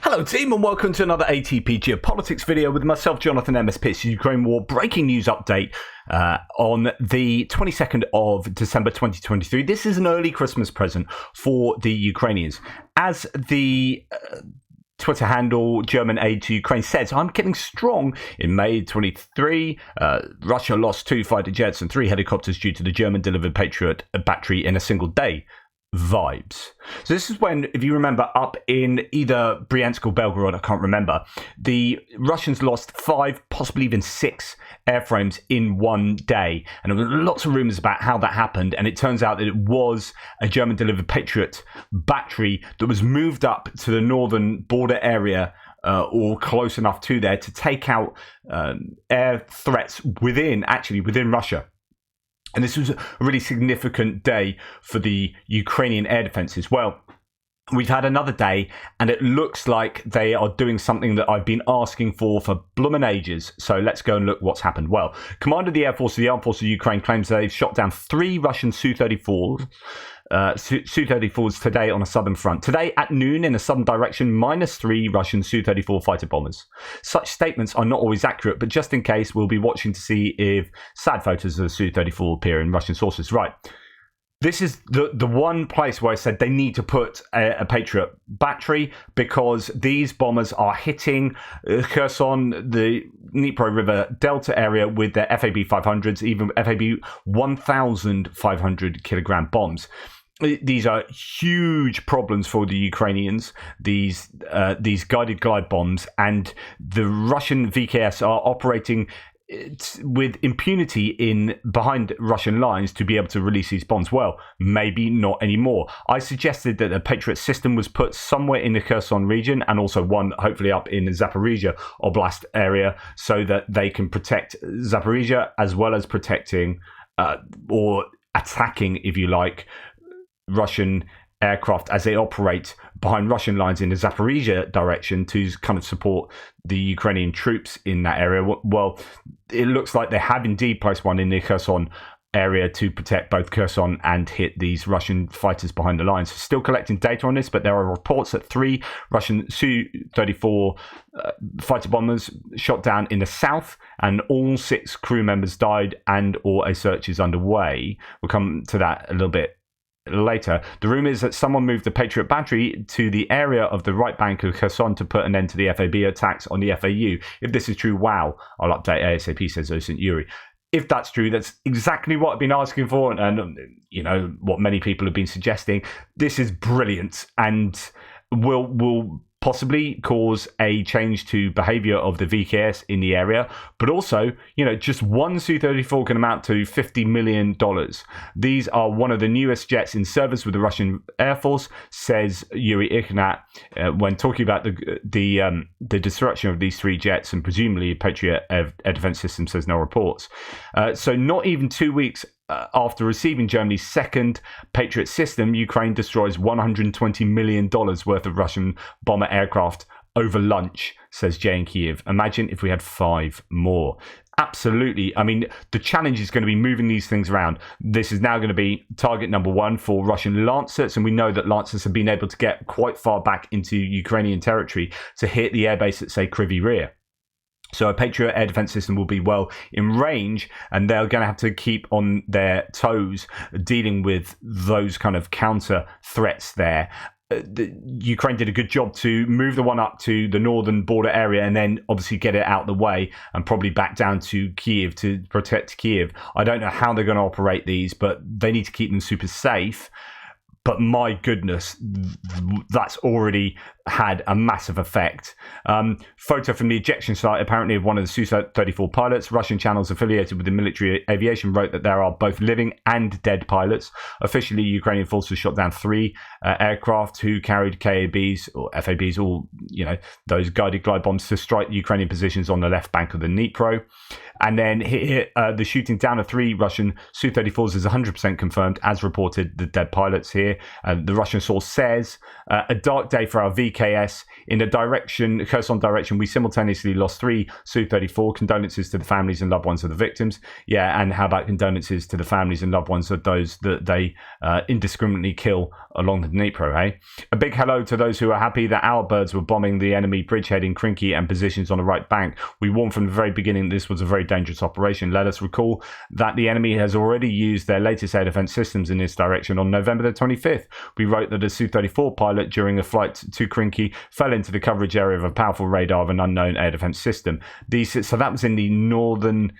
Hello team and welcome to another ATP Geopolitics video with myself, Jonathan MS Pitts, Ukraine War breaking news update on the 22nd of December 2023. This is an early Christmas present for the Ukrainians. As the Twitter handle German Aid to Ukraine says, I'm getting strong. In May 23, Russia lost 2 fighter jets and 3 helicopters due to the German delivered Patriot battery in a single day. Vibes. So this is when, if you remember, up in either Bryansk or Belgorod, I can't remember, the Russians lost 5, possibly even 6 airframes in one day. And there were lots of rumors about how that happened. And it turns out that it was a German delivered Patriot battery that was moved up to the northern border area or close enough to there to take out air threats within Russia. And this was a really significant day for the Ukrainian air defenses. Well, we've had another day, and it looks like they are doing something that I've been asking for bloomin' ages. So let's go and look what's happened. Well, Commander of the Air Force of the Armed Forces of Ukraine claims they've shot down 3 Russian Su-34s. Su-34s today on a southern front. Today at noon in a southern direction, -3 Russian Su-34 fighter bombers. Such statements are not always accurate, but just in case, we'll be watching to see if sad photos of the Su-34 appear in Russian sources. Right. This is the one place where I said they need to put a Patriot battery, because these bombers are hitting Kherson, the Dnipro River Delta area with their FAB 500s, even FAB 1,500 kilogram bombs. These are huge problems for the Ukrainians, these guided glide bombs, and the Russian VKS are operating with impunity behind Russian lines to be able to release these bombs. Well, maybe not anymore. I suggested that the Patriot system was put somewhere in the Kherson region, and also one hopefully up in the Zaporizhia Oblast area, so that they can protect Zaporizhia as well as protecting or attacking, if you like, Russian aircraft as they operate behind Russian lines in the Zaporizhia direction to kind of support the Ukrainian troops in that area. Well, it looks like they have indeed placed one in the Kherson area to protect both Kherson and hit these Russian fighters behind the lines. Still collecting data on this, but there are reports that 3 Russian Su-34 fighter bombers shot down in the south, and all 6 crew members died, and or a search is underway. We'll come to that a little bit later. The rumor is that someone moved the Patriot battery to the area of the right bank of Kherson to put an end to the FAB attacks on the FAU. If this is true, wow, I'll update ASAP, says Osint Yuri. If that's true, that's exactly what I've been asking for, and you know what many people have been suggesting. This is brilliant, and will possibly cause a change to behavior of the VKS in the area, but also, you know, just one Su-34 can amount to $50 million. These are one of the newest jets in service with the Russian Air Force, says Yuri Ignat, when talking about the destruction of these 3 jets, and presumably Patriot air defense system, says no reports. So not even 2 weeks after receiving Germany's second Patriot system, Ukraine destroys $120 million worth of Russian bomber aircraft over lunch, says Jay in Kiev. Imagine if we had 5 more. Absolutely. I mean, the challenge is going to be moving these things around. This is now going to be target number 1 for Russian Lancers, and we know that Lancers have been able to get quite far back into Ukrainian territory to hit the airbase at, say, Kryvyi Rih. So a Patriot air defense system will be well in range, and they're going to have to keep on their toes dealing with those kind of counter threats there. Ukraine did a good job to move the one up to the northern border area, and then obviously get it out of the way and probably back down to Kiev to protect Kiev. I don't know how they're going to operate these, but they need to keep them super safe. But my goodness, that's already had a massive effect. Photo from the ejection site, apparently, of one of the Su-34 pilots. Russian channels affiliated with the military aviation wrote that there are both living and dead pilots. Officially, Ukrainian forces shot down 3 aircraft who carried KABs or FABs, all, you know, those guided glide bombs to strike Ukrainian positions on the left bank of the Dnipro. And then here, the shooting down of 3 Russian Su-34s is 100% confirmed, as reported, the dead pilots here. here. The Russian source says, a dark day for our VKS. In the Kherson direction, we simultaneously lost 3 Su-34. Condolences to the families and loved ones of the victims. Yeah, and how about condolences to the families and loved ones of those that they indiscriminately kill along the Dnipro, hey? A big hello to those who are happy that our birds were bombing the enemy bridgehead in Krinky and positions on the right bank. We warned from the very beginning this was a very dangerous operation. Let us recall that the enemy has already used their latest air defense systems in this direction on November the 25th. We wrote that a Su-34 pilot during a flight to Krinky fell into the coverage area of a powerful radar of an unknown air defense system. So that was in the northern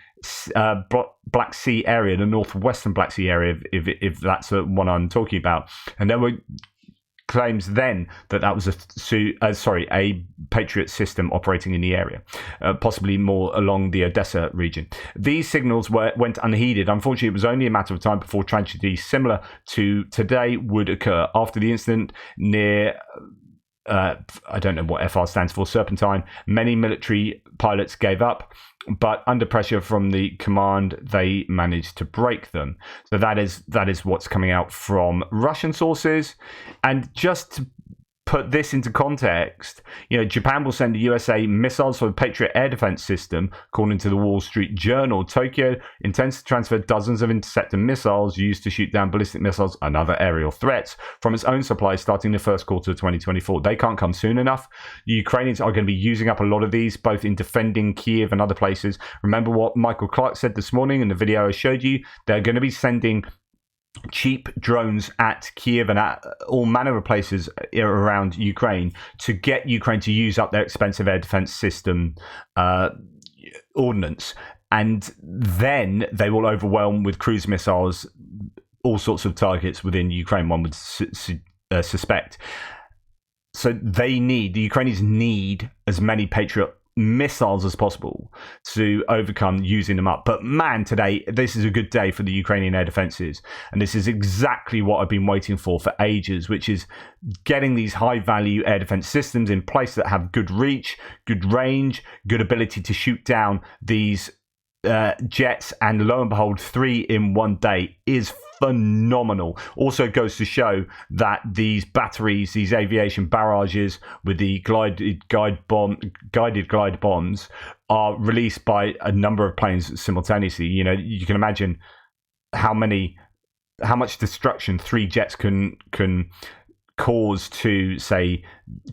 Black Sea area, the northwestern Black Sea area, if that's the one I'm talking about. And there were claims then that was a Patriot system operating in the area, possibly more along the Odessa region. These signals went unheeded. Unfortunately, it was only a matter of time before tragedy similar to today would occur. After the incident near I don't know what FR stands for, Serpentine, many military pilots gave up, but under pressure from the command, they managed to break them. So that is what's coming out from Russian sources. And just to put this into context, Japan will send the USA missiles for the Patriot air defense system. According to the Wall Street Journal, Tokyo intends to transfer dozens of interceptor missiles used to shoot down ballistic missiles and other aerial threats from its own supply starting the first quarter of 2024. They can't come soon enough. The Ukrainians are going to be using up a lot of these, both in defending Kiev and other places. Remember what Michael Clark said this morning in the video I showed you? They're going to be sending cheap drones at Kiev and at all manner of places around Ukraine to get Ukraine to use up their expensive air defense system ordnance. And then they will overwhelm with cruise missiles all sorts of targets within Ukraine, one would suspect. So the Ukrainians need as many Patriot missiles as possible to overcome using them up. But man, today, this is a good day for the Ukrainian air defenses. And this is exactly what I've been waiting for ages, which is getting these high value air defense systems in place that have good reach, good range, good ability to shoot down these jets. And lo and behold, 3 in 1 day is phenomenal. Also goes to show that these batteries, these aviation barrages with the guided glide bombs are released by a number of planes simultaneously. You can imagine how much destruction 3 jets can cause to, say,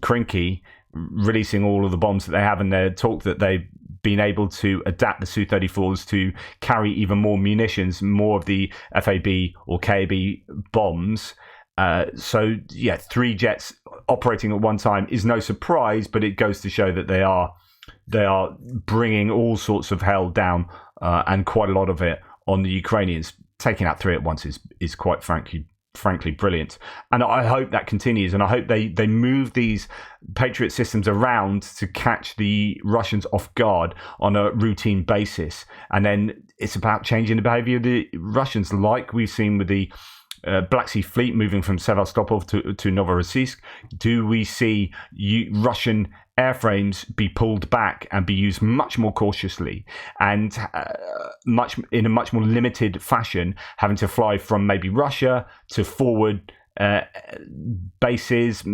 Krinky, releasing all of the bombs that they have. And their talk that they've been able to adapt the Su-34s to carry even more munitions, more of the FAB or KAB bombs. So 3 jets operating at one time is no surprise, but it goes to show that they are bringing all sorts of hell down, and quite a lot of it on the Ukrainians. Taking out 3 at once is quite frankly brilliant, and I hope that continues, and I hope they move these Patriot systems around to catch the Russians off guard on a routine basis. And then it's about changing the behavior of the Russians, like we've seen with the Black Sea Fleet moving from Sevastopol to Novorossiysk. Do we see Russian airframes be pulled back and be used much more cautiously and in a much more limited fashion, having to fly from maybe Russia to forward bases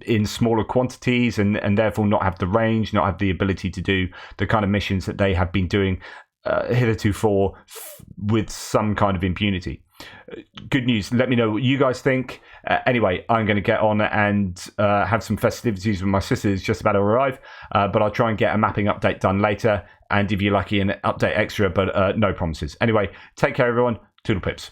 in smaller quantities and therefore not have the range, not have the ability to do the kind of missions that they have been doing hitherto with some kind of impunity? Good news. Let me know what you guys think. Anyway, I'm going to get on and have some festivities with my sister who's just about to arrive, but I'll try and get a mapping update done later, and if you're lucky, an update extra, but no promises. Anyway, take care everyone. Toodle pips.